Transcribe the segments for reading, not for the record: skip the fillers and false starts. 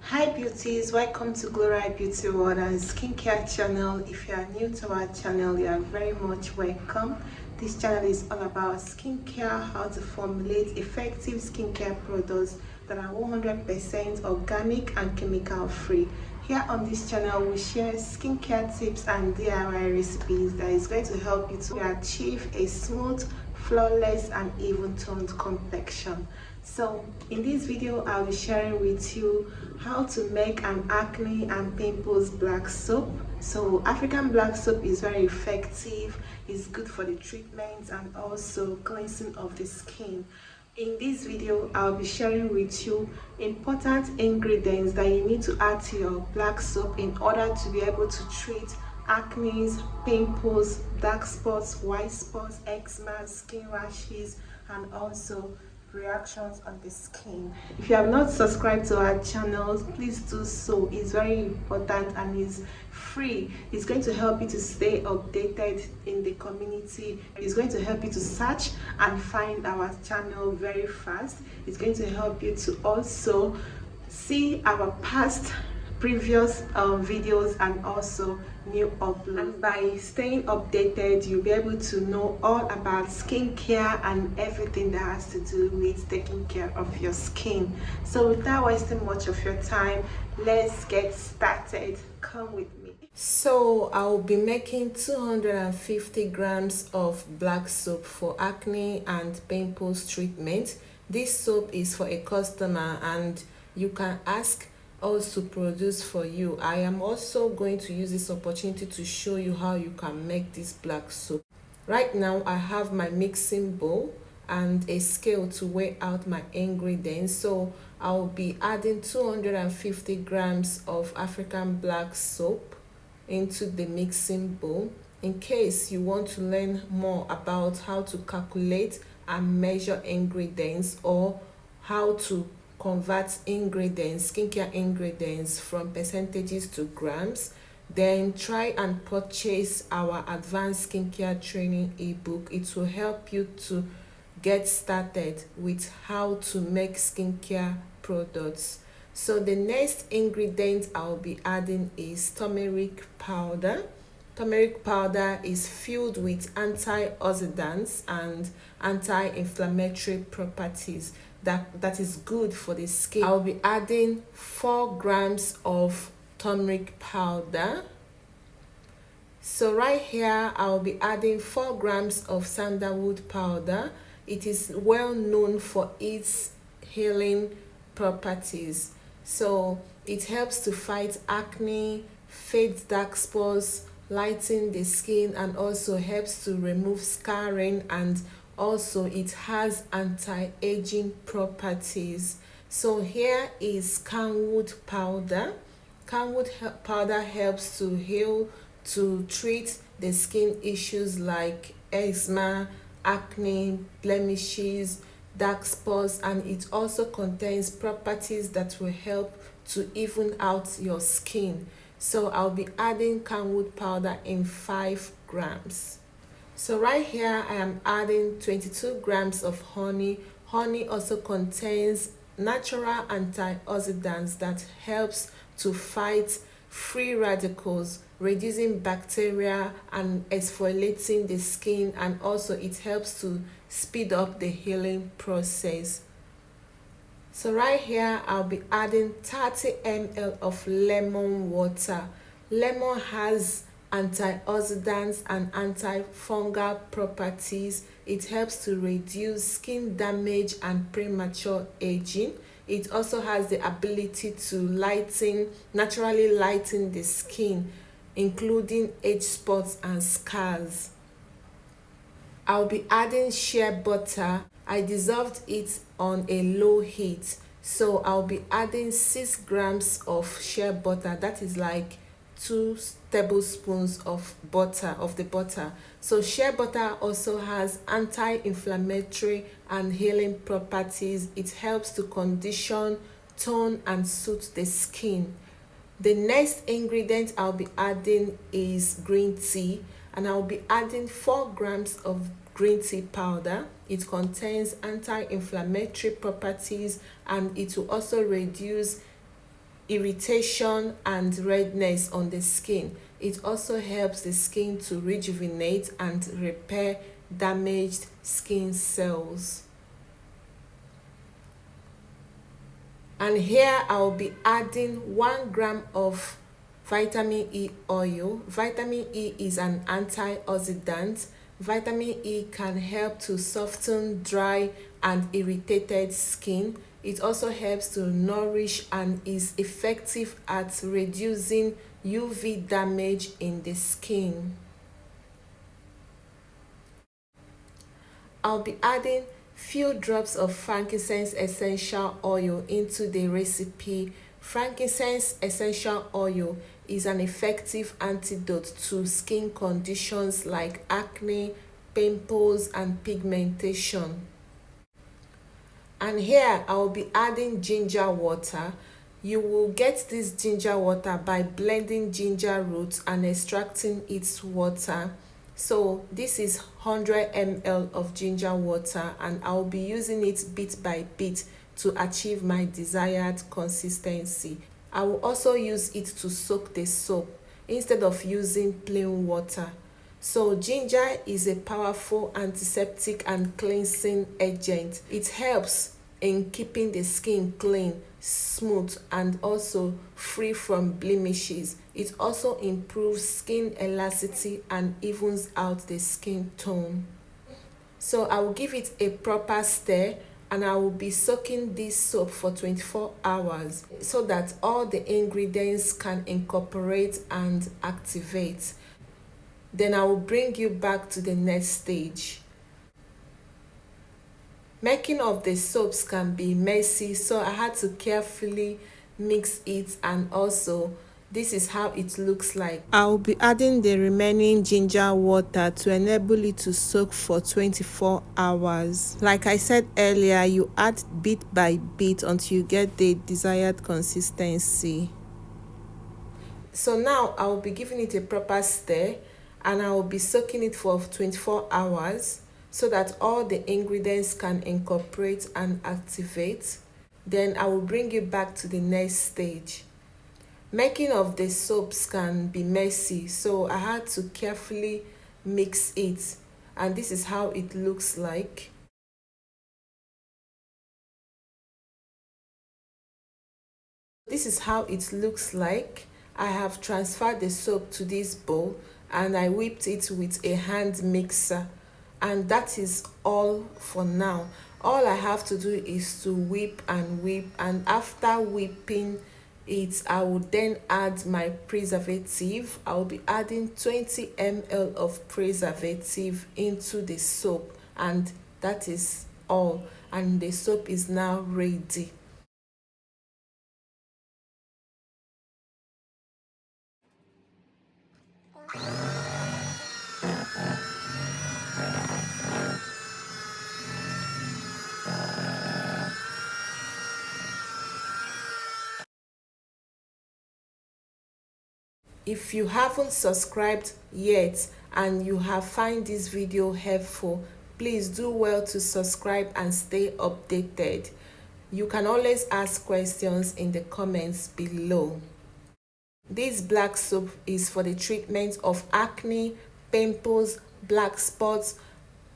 Hi beauties, welcome to GLOWRITE Beauty World and Skincare channel. If you are new to our channel, you are very much welcome. This channel is all about skincare, how to formulate effective skincare products that are 100% organic and chemical free. Here on this channel, we share skincare tips and DIY recipes that is going to help you to achieve a smooth, flawless and even toned complexion. So in this video, I'll be sharing with you how to make an acne and pimples black soap. So African black soap is very effective, it's good for the treatment and also cleansing of the skin. In this video, I'll be sharing with you important ingredients that you need to add to your black soap in order to be able to treat acne, pimples, dark spots, white spots, eczema, skin rashes, and also reactions on the skin. If you have not subscribed to our channel, please do so. It's very important and is free. It's going to help you to stay updated in the community. It's going to help you to search and find our channel very fast. It's going to help you to also see our past previous videos and also new uploads. And by staying updated, you'll be able to know all about skincare and everything that has to do with taking care of your skin. So without wasting much of your time, let's get started. Come with me. So I'll be making 250 grams of black soap for acne and pimples treatment. This soap is for a customer and you can ask us to produce for you. I am also going to use this opportunity to show you how you can make this black soap. Right now I have my mixing bowl and a scale to weigh out my ingredients. So I'll be adding 250 grams of African black soap into the mixing bowl. In case you want to learn more about how to calculate and measure ingredients or how to convert ingredients, skincare ingredients from percentages to grams, then try and purchase our advanced skincare training ebook. It will help you to get started with how to make skincare products. So the next ingredient I'll be adding is turmeric powder. Turmeric powder is filled with antioxidants and anti-inflammatory properties that is good for the skin. I'll be adding 4 grams of turmeric powder. So right here I'll be adding 4 grams of sandalwood powder. It is well known for its healing properties. So it helps to fight acne, fade dark spots, lighten the skin, and also helps to remove scarring, and also it has anti-aging properties. So here is camwood powder. Camwood powder helps to heal, to treat the skin issues like eczema, acne, blemishes, dark spots, and it also contains properties that will help to even out your skin. So I'll be adding camwood powder in 5 grams. So right here I am adding 22 grams of honey. Honey also contains natural antioxidants that helps to fight free radicals, reducing bacteria and exfoliating the skin, and also it helps to speed up the healing process. So right here I'll be adding 30 ml of lemon water. Lemon has antioxidants and antifungal properties. It helps to reduce skin damage and premature aging. It also has the ability to naturally lighten the skin, including age spots and scars. I'll be adding shea butter. I dissolved it on a low heat. So I'll be adding 6 grams of shea butter. That is like 2 tablespoons of the butter. So shea butter also has anti-inflammatory and healing properties. It helps to condition, tone and soothe the skin. The next ingredient I'll be adding is green tea, and I'll be adding 4 grams of green tea powder. It contains anti-inflammatory properties and it will also reduce irritation and redness on the skin. It also helps the skin to rejuvenate and repair damaged skin cells. And here I'll be adding 1 gram of vitamin E oil. Vitamin E is an antioxidant. Vitamin E can help to soften dry and irritated skin. It also helps to nourish and is effective at reducing UV damage in the skin. I'll be adding few drops of frankincense essential oil into the recipe. Frankincense essential oil is an effective antidote to skin conditions like acne, pimples, and pigmentation. And here I will be adding ginger water. You will get this ginger water by blending ginger roots and extracting its water. So this is 100 ml of ginger water, and I'll be using it bit by bit to achieve my desired consistency. I will also use it to soak the soap instead of using plain water. So ginger is a powerful antiseptic and cleansing agent. It helps in keeping the skin clean, smooth, and also free from blemishes. It also improves skin elasticity and evens out the skin tone. So I will give it a proper stir, and I will be soaking this soap for 24 hours so that all the ingredients can incorporate and activate. Then I will bring you back to the next stage. Making of the soaps can be messy, so I had to carefully mix it, and also this is how it looks like. I'll be adding the remaining ginger water to enable it to soak for 24 hours. Like I said earlier, you add bit by bit until you get the desired consistency. So now I will be giving it a proper stir, and I will be soaking it for 24 hours so that all the ingredients can incorporate and activate. Then I will bring you back to the next stage. Making of the soaps can be messy, so I had to carefully mix it, and this is how it looks like. This is how it looks like. I have transferred the soap to this bowl, and I whipped it with a hand mixer, and that is all for now. All I have to do is to whip, and after whipping it, I will then add my preservative. I will be adding 20 ml of preservative into the soap, and that is all, and the soap is now ready. If you haven't subscribed yet and you have found this video helpful, please do well to subscribe and stay updated. You can always ask questions in the comments below. This black soap is for the treatment of acne, pimples, black spots,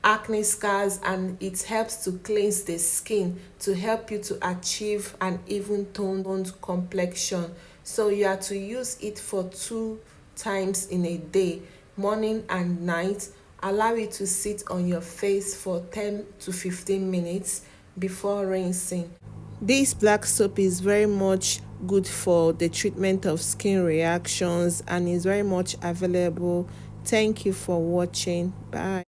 acne scars, and it helps to cleanse the skin to help you to achieve an even toned complexion. So you are to use it for 2 times in a day, morning and night. Allow it to sit on your face for 10 to 15 minutes before rinsing. This black soap is very much good for the treatment of skin reactions and is very much available. Thank you for watching. Bye.